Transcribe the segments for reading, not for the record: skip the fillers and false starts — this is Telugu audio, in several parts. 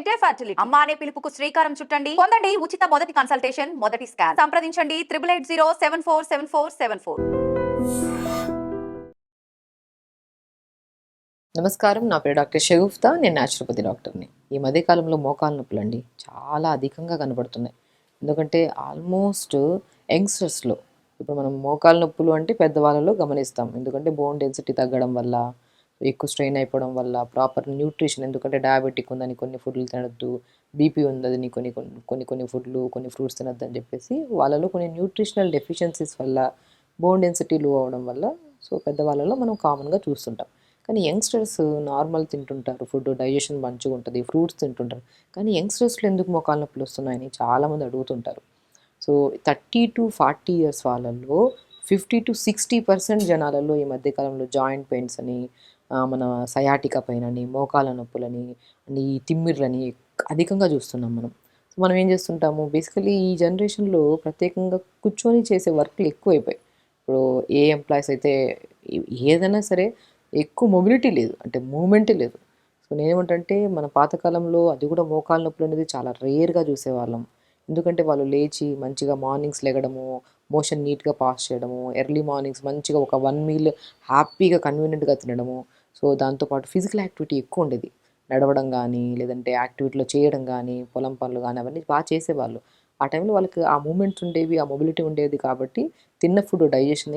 ఫెర్టిలిటీ ఫెర్టిలిటీ అమ్మ అనే పిలుపుకు శ్రీకారం చుట్టండి. పొందండి ఉచిత మొదటి కన్సల్టేషన్, మొదటి స్కాన్. సంప్రదించండి 8880747474. నమస్కారం, నా పేరు డాక్టర్ షగుఫ్తా. నేను న్యాచురోపతి డాక్టర్ని. ఈ మధ్యకాలంలో మోకాలు నొప్పులు అండి చాలా అధికంగా కనబడుతున్నాయి. ఎందుకంటే ఆల్మోస్ట్ యంగ్స్టర్స్లో ఇప్పుడు మనం మోకాలు నొప్పులు అంటే పెద్దవాళ్ళలో గమనిస్తాం. ఎందుకంటే బోన్ డెన్సిటీ తగ్గడం వల్ల, ఎక్కువ స్ట్రెయిన్ అయిపోవడం వల్ల, ప్రాపర్ న్యూట్రిషన్, ఎందుకంటే డయాబెటిక్ ఉందని కొన్ని ఫుడ్లు తినొద్దు, బీపీ ఉందని కొన్ని కొన్ని కొన్ని కొన్ని ఫుడ్లు, కొన్ని ఫ్రూట్స్ తినొద్దు అని చెప్పేసి వాళ్ళలో కొన్ని న్యూట్రిషనల్ డెఫిషియన్సీస్ వల్ల, బోన్ డెన్సిటీ లో అవ్వడం వల్ల, సో పెద్దవాళ్ళలో మనం కామన్గా చూస్తుంటాం. కానీ యంగ్స్టర్స్ నార్మల్ తింటుంటారు, ఫుడ్ డైజెషన్ మంచిగా ఉంటుంది, ఫ్రూట్స్ తింటుంటారు. కానీ యంగ్స్టర్స్లో ఎందుకు మోకాలు నొప్పులు వస్తున్నాయని చాలామంది అడుగుతుంటారు. సో 30 to 40 years వాళ్ళల్లో 50 to 60% జనాలలో ఈ మధ్యకాలంలో జాయింట్ పెయిన్స్ అని, మన సయాటికా పెయిన్ అని, మోకాల నొప్పులని, ఈ తిమ్మిర్లని అధికంగా చూస్తున్నాం మనం. సో మనం ఏం చేస్తుంటాము, బేసికలీ ఈ జనరేషన్లో ప్రత్యేకంగా కూర్చొని చేసే వర్క్లు ఎక్కువైపోయాయి. ఇప్పుడు ఏ ఎంప్లాయీస్ అయితే ఏదైనా సరే ఎక్కువ మొబిలిటీ లేదు, అంటే మూమెంటే లేదు. సో నేనేమంటే మన పాతకాలంలో అది కూడా మోకాలు నొప్పులు అనేది చాలా రేర్గా చూసేవాళ్ళం. ఎందుకంటే వాళ్ళు లేచి మంచిగా మార్నింగ్స్ లెగడము, మోషన్ నీట్గా పాస్ చేయడము, ఎర్లీ మార్నింగ్స్ మంచిగా ఒక 1 మీల్ హ్యాపీగా కన్వీనియంట్గా తినడము. సో దాంతోపాటు ఫిజికల్ యాక్టివిటీ ఎక్కువ ఉండేది. నడవడం కానీ, లేదంటే యాక్టివిటీలో చేయడం కానీ, పొలం పనులు కానీ అవన్నీ బాగా చేసేవాళ్ళు. ఆ టైంలో వాళ్ళకి ఆ మూమెంట్స్ ఉండేవి, ఆ మొబిలిటీ ఉండేది కాబట్టి తిన్న ఫుడ్ డైజెషన్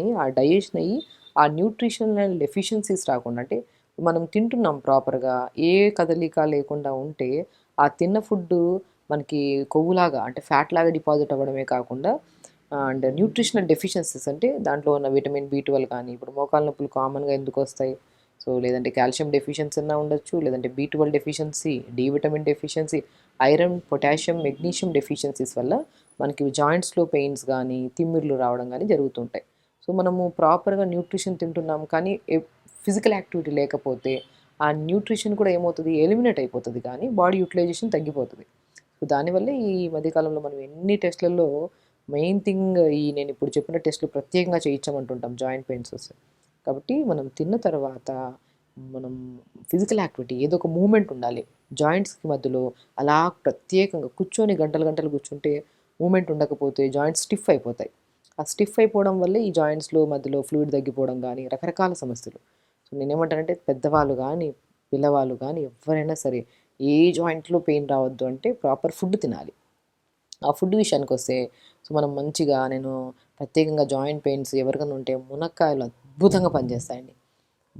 అయ్యి ఆ న్యూట్రిషనల్ డెఫిషియన్సీస్ రాకుండా, అంటే మనం తింటున్నాం ప్రాపర్గా, ఏ కదలిక లేకుండా ఉంటే ఆ తిన్న ఫుడ్డు మనకి కొవ్వులాగా, అంటే ఫ్యాట్ లాగా డిపాజిట్ అవ్వడమే కాకుండా, అండ్ న్యూట్రిషనల్ డెఫిషియన్సీస్ అంటే దాంట్లో ఉన్న విటమిన్ బి12 కానీ, ఇప్పుడు మోకాలు నొప్పులు కామన్గా ఎందుకు వస్తాయి, సో లేదంటే కాల్షియం డెఫిషియన్సీ అన్నా ఉండొచ్చు, లేదంటే బి12 deficiency, D vitamin deficiency, iron, potassium, magnesium deficiencies వల్ల మనకి జాయింట్స్లో పెయిన్స్ కానీ, తిమ్మిర్లు రావడం కానీ జరుగుతుంటాయి. సో మనము ప్రాపర్గా న్యూట్రిషన్ తింటున్నాం కానీ ఫిజికల్ యాక్టివిటీ లేకపోతే ఆ న్యూట్రిషన్ కూడా ఏమవుతుంది, ఎలిమినేట్ అయిపోతుంది, కానీ బాడీ యూటిలైజేషన్ తగ్గిపోతుంది. సో దానివల్ల ఈ మధ్యకాలంలో మనం ఎన్ని టెస్ట్లలో మెయిన్ థింగ్ నేను ఇప్పుడు చెప్పిన టెస్టులు ప్రత్యేకంగా చేయించమంటుంటాం జాయింట్ పెయిన్స్ వస్తే. కాబట్టి మనం తిన్న తర్వాత మనం ఫిజికల్ యాక్టివిటీ ఏదో ఒక మూమెంట్ ఉండాలి. జాయింట్స్కి మధ్యలో అలా ప్రత్యేకంగా కూర్చొని గంటలు గంటలు కూర్చుంటే మూమెంట్ ఉండకపోతే జాయింట్స్ స్టిఫ్ అయిపోతాయి. ఆ స్టిఫ్ అయిపోవడం వల్లే ఈ జాయింట్స్లో మధ్యలో ఫ్లూయిడ్ తగ్గిపోవడం కానీ రకరకాల సమస్యలు. సో నేనేమంటానంటే పెద్దవాళ్ళు కానీ, పిల్లవాళ్ళు కానీ, ఎవరైనా సరే ఏ జాయింట్లో పెయిన్ రావద్దు అంటే ప్రాపర్ ఫుడ్ తినాలి. ఆ ఫుడ్ విషయానికి వస్తే, సో మనం మంచిగా, నేను ప్రత్యేకంగా జాయింట్ పెయిన్స్ ఎవరికైనా ఉంటే మునక్కాయలు అద్భుతంగా పనిచేస్తాయండి.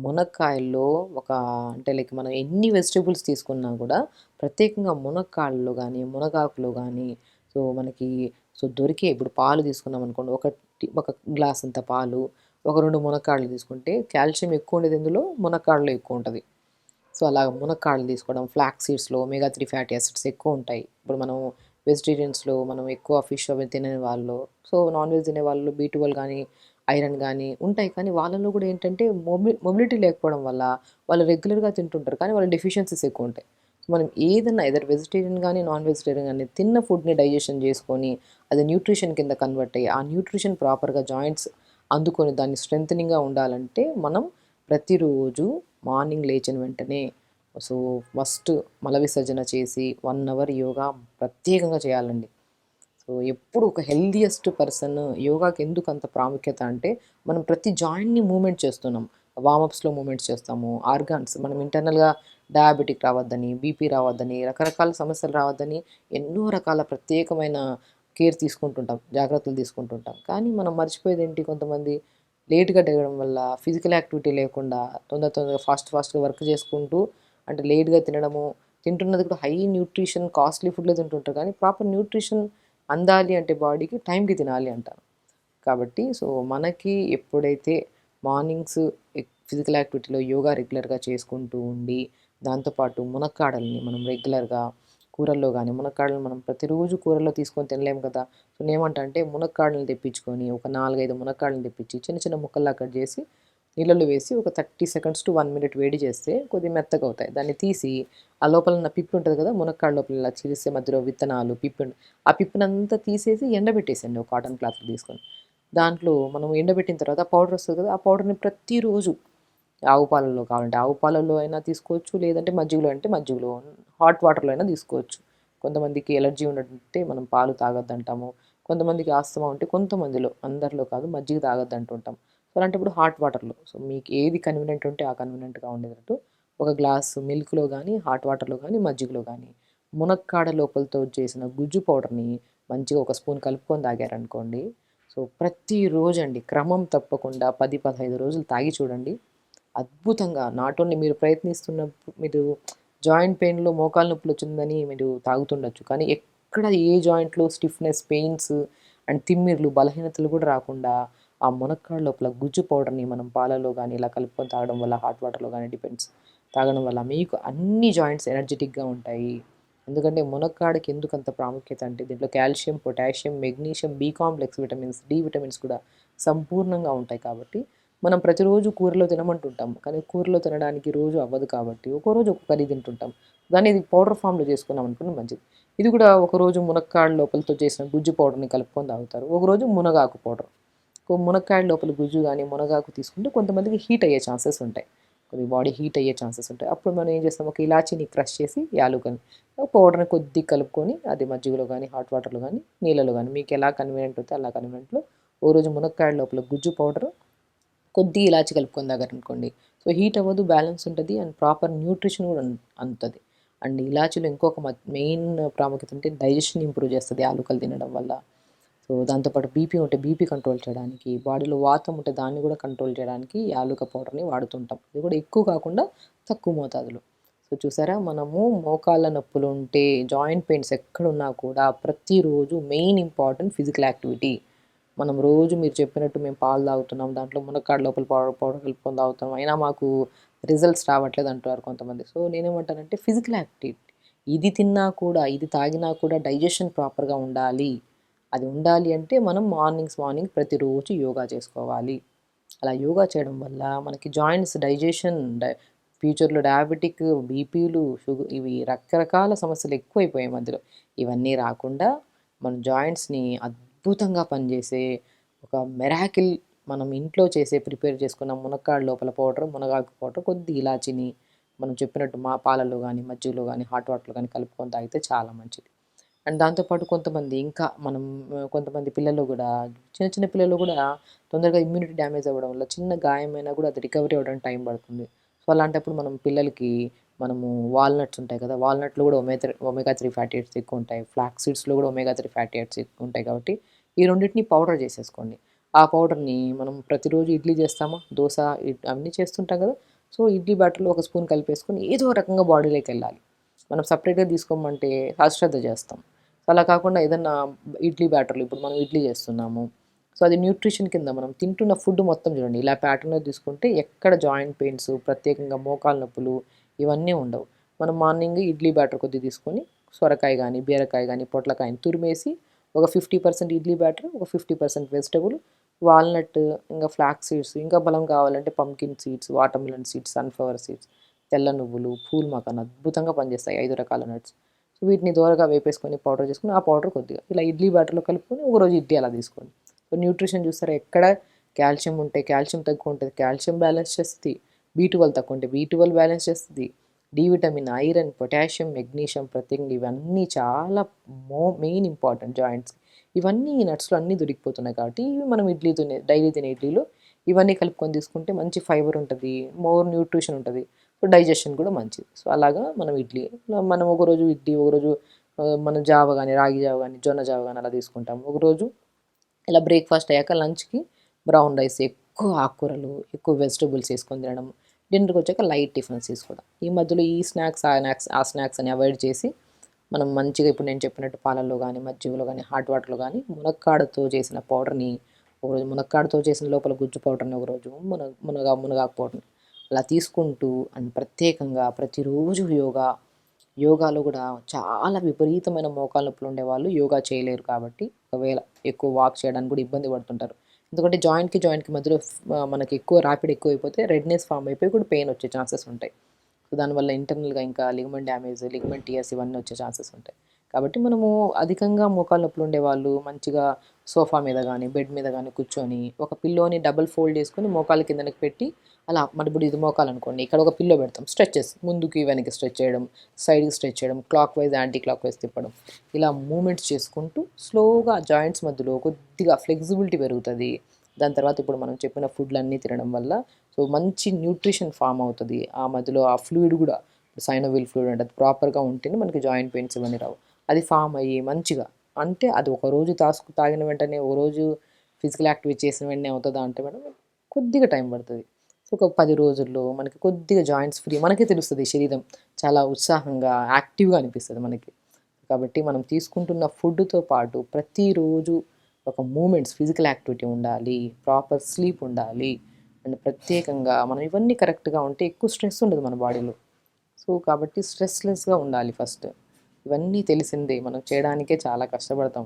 మునక్కాయల్లో ఒక, అంటే లైక్ మనం ఎన్ని వెజిటేబుల్స్ తీసుకున్నా కూడా ప్రత్యేకంగా మునక్కాయల్లో కానీ, మునగాకులో కానీ, సో మనకి దొరికే, ఇప్పుడు పాలు తీసుకున్నాం అనుకోండి, ఒక గ్లాస్ అంత పాలు, ఒక 2 మునక్కాడలు తీసుకుంటే కాల్షియం ఎక్కువ ఉండేది ఇందులో, మునక్కాడలో ఎక్కువ ఉంటుంది. సో అలాగ మునక్కాడలు తీసుకోవడం, ఫ్లాక్స్ సీడ్స్లో ఒమేగా 3 ఫ్యాటీ యాసిడ్స్ ఎక్కువ ఉంటాయి. ఇప్పుడు మనం వెజిటేరియన్స్లో మనం ఎక్కువ ఫిష్ అవి తినే వాళ్ళు, సో నాన్ వెజ్ తినే వాళ్ళు బి12 కానీ, ఐరన్ కానీ ఉంటాయి. కానీ వాళ్ళలో కూడా ఏంటంటే మొబిలిటీ లేకపోవడం వల్ల వాళ్ళు రెగ్యులర్గా తింటుంటారు, కానీ వాళ్ళ డెఫిషియన్సీస్ ఎక్కువ ఉంటాయి. సో మనం ఏదైనా ఎదర్ వెజిటేరియన్ కానీ, నాన్ వెజిటేరియన్ కానీ తిన్న ఫుడ్ని డైజెషన్ చేసుకొని అది న్యూట్రిషన్ కింద కన్వర్ట్ అయ్యి ఆ న్యూట్రిషన్ ప్రాపర్గా జాయింట్స్ అందుకొని దాన్ని స్ట్రెంథనింగ్గా ఉండాలంటే మనం ప్రతిరోజు మార్నింగ్ లేచిన వెంటనే, సో ఫస్ట్ మల విసర్జన చేసి 1 అవర్ యోగా ప్రత్యేకంగా చేయాలండి. సో ఎప్పుడు ఒక హెల్దియెస్ట్ పర్సన్ యోగాకి ఎందుకు అంత ప్రాముఖ్యత అంటే, మనం ప్రతి జాయింట్ని మూమెంట్ చేస్తున్నాం. వామప్స్లో మూమెంట్స్ చేస్తాము, ఆర్గాన్స్ మనం ఇంటర్నల్గా డయాబెటిక్ రావద్దని, బీపీ రావద్దని, రకరకాల సమస్యలు రావద్దని ఎన్నో రకాల ప్రత్యేకమైన కేర్ తీసుకుంటుంటాం, జాగ్రత్తలు తీసుకుంటుంటాం. కానీ మనం మర్చిపోయేది ఏంటి, కొంతమంది లేట్గా లేవడం వల్ల, ఫిజికల్ యాక్టివిటీ లేకుండా, తొందరగా ఫాస్ట్గా వర్క్ చేసుకుంటూ, అంటే లేట్గా తినడము, తింటున్నది కూడా హై న్యూట్రిషన్ కాస్ట్లీ ఫుడ్లో తింటుంటారు. కానీ ప్రాపర్ న్యూట్రిషన్ అందాలి అంటే బాడీకి టైంకి తినాలి అంటారు. కాబట్టి సో మనకి ఎప్పుడైతే మార్నింగ్స్ ఫిజికల్ యాక్టివిటీలో యోగా రెగ్యులర్గా చేసుకుంటూ ఉండి, దాంతోపాటు మునక్కాడల్ని మనం రెగ్యులర్గా కూరల్లో కానీ, మునక్కాడలు మనం ప్రతిరోజు కూరల్లో తీసుకొని తినలేము కదా. సో నేనేమంటా అంటే మునక్కాడలను తెప్పించుకొని, ఒక 4-5 మునక్కాడలను తెప్పించి చిన్న చిన్న ముక్కల్లా కట్ చేసి నీళ్ళలో వేసి ఒక 30 seconds to 1 minute వేడి చేస్తే కొద్దిగా మెత్తగా అవుతాయి. దాన్ని తీసి ఆ లోపల ఉన్న పిప్పి ఉంటుంది కదా, మునక్కాడ లోపల ఇలా చీలిస్తే మధ్యలో విత్తనాలు పిప్పి ఆ పిప్పినంతా తీసేసి ఎండబెట్టేసండి, ఒక కాటన్ క్లాత్ తీసుకొని. దాంట్లో మనం ఎండబెట్టిన తర్వాత పౌడర్ వస్తుంది కదా, ఆ పౌడర్ని ప్రతిరోజు ఆవు పాలల్లో కావాలంటే ఆవు పాలల్లో అయినా తీసుకోవచ్చు, లేదంటే మజ్జిగలో అంటే మజ్జిగలో, హాట్ వాటర్లో అయినా తీసుకోవచ్చు. కొంతమందికి ఎలర్జీ ఉన్నట్టుంటే మనం పాలు తాగొద్దంటాము. కొంతమందికి ఆస్తమా ఉంటే కొంతమందిలో, అందరిలో కాదు, మజ్జిగ తాగొద్దంటుంటాం. సో అలాంటప్పుడు హాట్ వాటర్లో, సో మీకు ఏది కన్వీనియంట్ ఉంటే ఆ కన్వీనియంట్గా ఉండేటట్టు ఒక గ్లాసు మిల్క్లో కానీ, హాట్ వాటర్లో కానీ, మజ్జిగలో కానీ మునక్కాడ లోపలతో చేసిన గుజ్జు పౌడర్ని మంచిగా ఒక స్పూన్ కలుపుకొని తాగారనుకోండి. సో ప్రతిరోజు అండి క్రమం తప్పకుండా 10-15 రోజులు తాగి చూడండి. అద్భుతంగా నాట్ ఓన్లీ మీరు ప్రయత్నిస్తున్నప్పుడు మీరు జాయింట్ పెయిన్‌లో మోకాలు నొప్పులు వచ్చిందని మీరు తాగుతుండొచ్చు. కానీ ఎక్కడ ఏ జాయింట్‌లో స్టిఫ్‌నెస్, పెయిన్స్ అండ్ తిమ్మిర్లు, బలహీనతలు కూడా రాకుండా ఆ మునక్కాడ లోపల గుజ్జు పౌడర్‌ని మనం పాలలో గానీ ఇలా కలుపుకొని తాగడం వల్ల, హాట్ వాటర్‌లో గానీ డిపెండ్స్, తాగడం వల్ల మీకు అన్ని జాయింట్స్ ఎనర్జిటిక్‌గా ఉంటాయి. ఎందుకంటే మునక్కాడకి ఎందుకంత ప్రాముఖ్యత అంటే దీంట్లో calcium, potassium, magnesium, B complex vitamins, D vitamins కూడా సంపూర్ణంగా ఉంటాయి కాబట్టి మనం ప్రతిరోజు కూరలో తినమంటుంటాం. కానీ కూరలో తినడానికి రోజు అవ్వదు కాబట్టి ఒక్కో రోజు ఒక్క కర్రీ తింటుంటాం. దాన్ని ఇది పౌడర్ ఫామ్‌లో చేసుకున్నాం అనుకోండి మంచిది. ఇది కూడా ఒకరోజు మునక్కాడ లోపలతో చేసిన గుజ్జు పౌడర్‌ని కలుపుకొని తాగుతారు. ఒకరోజు మునగాకు పౌడర్. మునక్కాడ లోపల గుజ్జు గానీ, మునగాకు తీసుకుంటే కొంతమందికి హీట్ అయ్యే ఛాన్సెస్ ఉంటాయి. కొద్దిగా బాడీ హీట్ అయ్యే ఛాన్సెస్ ఉంటాయి. అప్పుడు మనం ఏం చేస్తాం, ఒక ఇలాచీని క్రష్ చేసి యాలుకని పౌడర్‌ని కొద్దిగా కలుపుకొని అది మజ్జిగలో గానీ, హాట్ వాటర్‌లో గానీ, నీళ్ళలో గానీ మీకు ఎలా కన్వీనియంట్ అయితే అలా కన్వీనియంట్‌లో ఓ రోజు మునక్కాడ లోపల గుజ్జు పౌడరు, కొద్దిగా ఇలాచి కలుపుకొని తాగారనుకోండి. సో హీట్ అవ్వదు, బ్యాలెన్స్ ఉంటది అండ్ ప్రాపర్ న్యూట్రిషన్ కూడా అందుతది. అండ్ ఇలాచీలో ఇంకొక మెయిన్ ప్రాముఖ్యత అంటే డైజెషన్ ఇంప్రూవ్ చేస్తది యాలుకలు తినడం వల్ల. సో దాంతోపాటు బీపీ ఉంటే బీపీ కంట్రోల్ చేయడానికి, బాడీలో వాతం ఉంటే దాన్ని కూడా కంట్రోల్ చేయడానికి యాలుక పౌడర్‌ని వాడుతుంటాం. ఇది కూడా ఎక్కువ కాకుండా తక్కువ మోతాదులో. సో చూసారా, మనము మోకాళ్ళ నొప్పులుంటే, జాయింట్ పెయిన్స్ ఎక్కడున్నా కూడా ప్రతిరోజు మెయిన్ ఇంపార్టెంట్ ఫిజికల్ యాక్టివిటీ. మనం రోజు మీరు చెప్పినట్టు మేము పాలు తాగుతున్నాం, దాంట్లో మునక్కాడ లోపల పౌడర్ కలుపుకొని తాగుతాం, అయినా మాకు రిజల్ట్స్ రావట్లేదు అంటారు కొంతమంది. సో నేనేమంటానంటే ఫిజికల్ యాక్టివిటీ. ఇది తిన్నా కూడా, ఇది తాగినా కూడా డైజెషన్ ప్రాపర్‌గా ఉండాలి. అది ఉండాలి అంటే మనం మార్నింగ్ ప్రతిరోజు యోగా చేసుకోవాలి. అలా యోగా చేయడం వల్ల మనకి జాయింట్స్ డైజెషన్, ఫ్యూచర్‌లో డయాబెటిక్, బీపీలు, ఇవి రకరకాల సమస్యలు ఎక్కువైపోయాయి మధ్యలో. ఇవన్నీ రాకుండా మన జాయింట్స్‌ని అద్భుతంగా పనిచేసే ఒక మిరాకిల్ మనం ఇంట్లో ప్రిపేర్ చేసుకున్న మునక్కాడ లోపల పౌడర్, మునగాకు పౌడర్, కొద్దిగా ఇలాచిని మనం చెప్పినట్టు మా పాలలో గానీ, మజ్జిగలో గానీ, హాట్ వాటర్‌లో గానీ కలుపుకొని తాగితే చాలా మంచిది. అండ్ దాంతోపాటు కొంతమంది ఇంకా మనం కొంతమంది పిల్లలు గూడా, చిన్న చిన్న పిల్లలు గూడా తొందరగా ఇమ్యూనిటీ డ్యామేజ్ అవ్వడం వల్ల చిన్న గాయమైనా గూడా అది రికవరీ అవ్వడానికి టైం పడుతుంది. సో అలాంటప్పుడు మనం పిల్లలకి మనము వాల్‌నట్స్ ఉంటాయి కదా! వాల్‌నట్‌లో గూడా ఒమేగా 3 ఫ్యాటీ యాసిడ్స్ ఎక్కువుంటాయి. ఫ్లాక్స్ సీడ్స్‌లో గూడా ఒమేగా 3 ఫ్యాటీ యాసిడ్స్ ఎక్కువుంటాయి కాబట్టి ఈ రెండిటిని పౌడర్ చేసేసుకోండి. ఆ పౌడర్‌ని మనం ప్రతిరోజు ఇడ్లీ చేస్తామా, దోస, అన్నీ చేస్తుంటాం కదా! సో ఇడ్లీ బ్యాటర్‌లో ఒక స్పూన్ కలిపేసుకొని ఏదో రకంగా బాడీలోకెళ్ళాలి. మనం సెపరేట్‌గా తీసుకోమంటే అశ్రద్ధ చేస్తాం. సో అలా కాకుండా ఏదన్నా ఇడ్లీ బ్యాటర్‌లో ఇప్పుడు మనం ఇడ్లీ చేస్తున్నాము. సో అది న్యూట్రిషన్ కింద మనం తింటున్న ఫుడ్ మొత్తం చూడండి ఇలా ప్యాటర్న్‌లో తీసుకుంటే ఎక్కడ జాయింట్ పెయిన్స్, ప్రత్యేకంగా మోకాలు నొప్పులు ఇవన్నీ ఉండవు. మనం మార్నింగ్ ఇడ్లీ బ్యాటర్ కొద్దిగా తీసుకొని సొరకాయ గానీ, బీరకాయ గానీ, పొట్లకాయని తురిమేసి ఒక 50% ఇడ్లీ బ్యాటర్, ఒక 50% వెజిటబుల్, వాల్‌నట్, ఇంకా ఫ్లాక్స్ సీడ్స్, ఇంకా బలం కావాలంటే pumpkin seeds, watermelon seeds, sunflower seeds, తెల్ల నువ్వులు, పూల్ మకాన్ అద్భుతంగా పనిచేస్తాయి 5 రకాల నట్స్. సో వీటిని దోరగా వేపేసుకొని పౌడర్ చేసుకొని ఆ పౌడర్ కొద్దిగా ఇలా ఇడ్లీ బ్యాటర్‌లో కలుపుకొని ఒకరోజు ఇడ్లీ అలా తీసుకోండి. సో న్యూట్రిషన్ చూస్తారా, ఎక్కడ కాల్షియం ఉంటే కాల్షియం తక్కువ ఉంటుంది, కాల్షియం బ్యాలెన్స్ చేస్తది. బీ12 తక్కువ ఉంటే బీ12 బ్యాలెన్స్ చేస్తది. D vitamin, iron, potassium, magnesium, ప్రత్యేకంగా ఇవన్నీ చాలా మెయిన్ ఇంపార్టెంట్ జాయింట్స్. ఇవన్నీ ఈ నట్స్‌లో అన్నీ దొరికిపోతున్నాయి కాబట్టి ఇవి మనం డైలీ తినే ఇడ్లీలో ఇవన్నీ కలుపుకొని తీసుకుంటే మంచి ఫైబర్ ఉంటది. మోర్ న్యూట్రిషన్ ఉంటది. సో డైజెషన్ కూడా మంచిది. సో అలాగా మనం ఇడ్లీ, మనం ఒకరోజు ఇడ్లీ, ఒకరోజు మనం జావ గానీ, రాగి జావ గానీ, జొన్న జావ గానీ అలా తీసుకుంటాం. ఒకరోజు ఇలా బ్రేక్‌ఫాస్ట్ అయ్యాక లంచ్‌కి బ్రౌన్ రైస్, ఎక్కువ ఆకుకూరలు, ఎక్కువ వెజిటబుల్స్ ఏసుకొని తినడం. డిన్నర్‌కొచ్చాక లైట్ టిఫిన్స్ తీసుకోవడం. ఈ మధ్యలో ఈ స్నాక్స్, ఆ స్నాక్స్ అని అవాయిడ్ చేసి మనం మంచిగా ఇప్పుడు నేను చెప్పినట్టు పాలల్లో గానీ, మజ్జిగలో గానీ, హాట్ వాటర్‌లో గానీ మునక్కాడతో చేసిన పౌడర్‌ని ఒకరోజు, మునక్కాడతో చేసిన లోపల గుజ్జు పౌడర్‌ని ఒకరోజు, మునగాకు పౌడర్‌ని అలా తీసుకుంటూ అండ్ ప్రత్యేకంగా ప్రతిరోజు యోగాలో కూడా చాలా విపరీతమైన మోకాలు నొప్పులు ఉండేవాళ్ళు యోగా చేయలేరు కాబట్టి, ఒకవేళ ఎక్కువ వాక్ చేయడానికి కూడా ఇబ్బంది పడుతుంటారు. ఎందుకంటే జాయింట్‌కి మధ్యలో మనకి ఎక్కువ ర్యాపిడ్ ఎక్కువైపోతే రెడ్‌నెస్ ఫార్మ్ అయిపోయి కూడా పెయిన్ వచ్చే ఛాన్సెస్ ఉంటాయి. సో దానివల్ల ఇంటర్నల్‌గా ఇంకా లిగమెంట్ డ్యామేజ్, లిగమెంట్ టియర్స్ ఇవన్నీ వచ్చే ఛాన్సెస్ ఉంటాయి. కాబట్టి మనము అధికంగా మోకాలు నొప్పులు ఉండేవాళ్ళు మంచిగా సోఫా మీద గానీ, బెడ్ మీద గానీ కూర్చొని ఒక పిల్లోని డబుల్ ఫోల్డ్ చేసుకొని మోకాళ్ళ కిందకి పెట్టి అలా మన ఇప్పుడు ఇది మోకాలు అనుకోండి, ఇక్కడ ఒక పిల్లో పెడతాం, స్ట్రెచెస్ ముందుకి వెనక్కి స్ట్రెచ్ చేయడం, సైడ్కి స్ట్రెచ్ చేయడం, clock wise anti clock wise తిప్పడం, ఇలా మూమెంట్స్ చేసుకుంటూ స్లోగా జాయింట్స్ మధ్యలో కొద్దిగా ఫ్లెక్సిబిలిటీ పెరుగుతుంది. దాని తర్వాత ఇప్పుడు మనం చెప్పిన ఫుడ్లన్నీ తినడం వల్ల సో మంచి న్యూట్రిషన్ ఫామ్ అవుతుంది. ఆ మధ్యలో ఆ ఫ్లూయిడ్ కూడా సైనోవిల్ ఫ్లూయిడ్ అంటే అది ప్రాపర్గా ఉంటేనే మనకి జాయింట్ పెయిన్స్ ఇవన్నీ రావు. అది ఫామ్ అయ్యి మంచిగా, అంటే అది ఒక రోజు తాగిన వెంటనే ఓ రోజు ఫిజికల్ యాక్టివిటీ చేసిన వెంటనే అవుతుందా అంటే మేడం కొద్దిగా టైం పడుతుంది. సో ఒక 10 రోజుల్లో మనకి కొద్దిగా జాయింట్స్ ఫ్రీ మనకే తెలుస్తుంది, శరీరం చాలా ఉత్సాహంగా యాక్టివ్గా అనిపిస్తుంది మనకి. కాబట్టి మనం తీసుకుంటున్న ఫుడ్తో పాటు ప్రతిరోజు ఒక మూమెంట్స్ ఫిజికల్ యాక్టివిటీ ఉండాలి, ప్రాపర్ స్లీప్ ఉండాలి, అండ్ ప్రత్యేకంగా మనం ఇవన్నీ కరెక్ట్గా ఉంటే ఎక్కువ స్ట్రెస్ ఉండదు మన బాడీలో. సో కాబట్టి స్ట్రెస్లెస్గా ఉండాలి ఫస్ట్. ఇవన్నీ తెలిసిందే, మనం చేయడానికే చాలా కష్టపడతాం.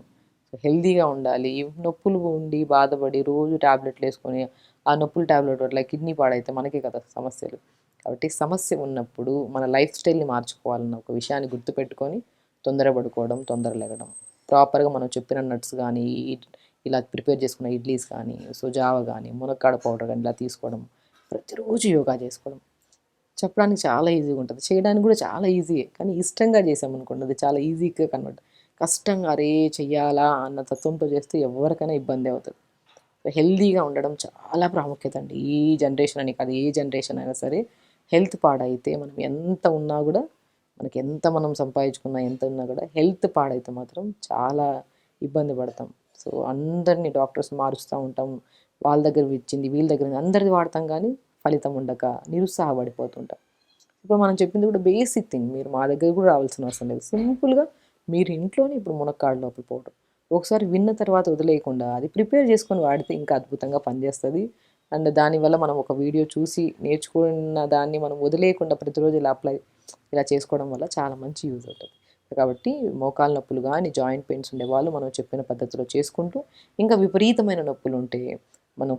సో హెల్తీగా ఉండాలి. ఈ నొప్పులు ఉండి బాధపడి రోజు ట్యాబ్లెట్లు వేసుకొని ఆ నొప్పుల ట్యాబ్లెట్ వల్ల కిడ్నీ పాడైతే మనకే కదా సమస్యలు. కాబట్టి సమస్య ఉన్నప్పుడు మన లైఫ్ స్టైల్ని మార్చుకోవాలన్న ఒక విషయాన్ని గుర్తుపెట్టుకొని తొందరపడుకోవడం, తొందర లెగడం, ప్రాపర్గా మనం చెప్పిన నట్స్ కానీ ఇలా ప్రిపేర్ చేసుకున్న ఇడ్లీస్ కానీ, సో జావ కానీ, మునక్కాడ పౌడర్ కానీ ఇలా తీసుకోవడం, ప్రతిరోజు యోగా చేసుకోవడం. చెప్పడానికి చాలా ఈజీగా ఉంటుంది, చేయడానికి కూడా చాలా ఈజీయే, కానీ ఇష్టంగా చేసామనుకోండి అది చాలా ఈజీగా కన్వర్ట్. కష్టంగా అరే చెయ్యాలా అన్న తత్వంతో చేస్తే ఎవరికైనా ఇబ్బంది అవుతుంది. హెల్తీగా ఉండడం చాలా ప్రాముఖ్యత అండి. ఈ జనరేషన్ అని కాదు, ఏ జనరేషన్ అయినా సరే హెల్త్ పాడైతే మనం ఎంత ఉన్నా కూడా, మనకి ఎంత మనం సంపాదించుకున్నా ఎంత ఉన్నా కూడా హెల్త్ పాడైతే మాత్రం చాలా ఇబ్బంది పడతాం. సో అందరినీ డాక్టర్స్ మారుస్తూ ఉంటాం, వాళ్ళ దగ్గర ఇచ్చింది వీళ్ళ దగ్గర అందరిది వాడతాం, కానీ ఫలితం ఉండక నిరుత్సాహపడిపోతుంటాం. ఇప్పుడు మనం చెప్పింది కూడా బేసిక్ థింగ్, మీరు మా దగ్గర కూడా రావాల్సిన అవసరం లేదు. సింపుల్గా మీరు ఇంట్లోనే ఇప్పుడు మునక్కాడ లోపల పౌడర్ ఒకసారి విన్న తర్వాత వదిలేయకుండా అది ప్రిపేర్ చేసుకొని వాడితే ఇంకా అద్భుతంగా పనిచేస్తుంది. అండ్ దానివల్ల మనం ఒక వీడియో చూసి నేర్చుకున్న దాన్ని మనం వదిలేయకుండా ప్రతిరోజు ఇలా చేసుకోవడం వల్ల చాలా మంచి యూజ్ అవుతుంది. కాబట్టి మోకాల నొప్పులు కానీ జాయింట్ పెయిన్స్ ఉండేవాళ్ళు మనం చెప్పిన పద్ధతిలో చేసుకుంటూ, ఇంకా విపరీతమైన నొప్పులు ఉంటే మన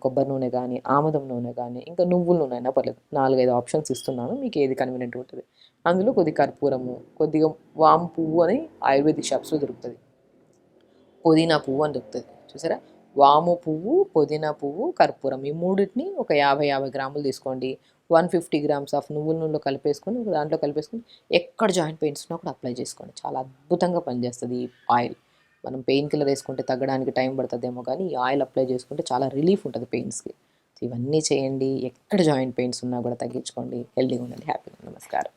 కొబ్బరి నూనె కానీ, ఆముదం నూనె కానీ, ఇంకా నువ్వుల నూనె అయినా పర్లేదు, 4-5 ఆప్షన్స్ ఇస్తున్నాను, మీకు ఏది కన్వీనియంట్ ఉంటుంది. అందులో కొద్దిగా కర్పూరము, కొద్దిగా వాము పువ్వు అని ఆయుర్వేదిక్ షాప్స్లో దొరుకుతుంది, పుదీనా పువ్వు అని దొరుకుతుంది చూసారా. వాము పువ్వు, పుదీనా పువ్వు, కర్పూరం, ఈ మూడింటిని ఒక 50 గ్రాములు తీసుకోండి. 150 గ్రామ్స్ ఆఫ్ నువ్వుల నూనెలో కలిపేసుకొని ఒక దాంట్లో కలిపేసుకొని ఎక్కడ జాయింట్ పెయిన్స్ ఉన్నా కూడా అప్లై చేసుకోండి. చాలా అద్భుతంగా పనిచేస్తుంది ఈ ఆయిల్. మనం పెయిన్ కిల్లర్ వేసుకుంటే తగ్గడానికి టైం పడుతుందేమో, కానీ ఈ ఆయిల్ అప్లై చేసుకుంటే చాలా రిలీఫ్ ఉంటుంది పెయిన్స్కి. ఇవన్నీ చేయండి, ఎక్కడ జాయింట్ పెయిన్స్ ఉన్నా కూడా తగ్గించుకోండి. హెల్తీగా ఉండండి, హ్యాపీగా. నమస్కారం.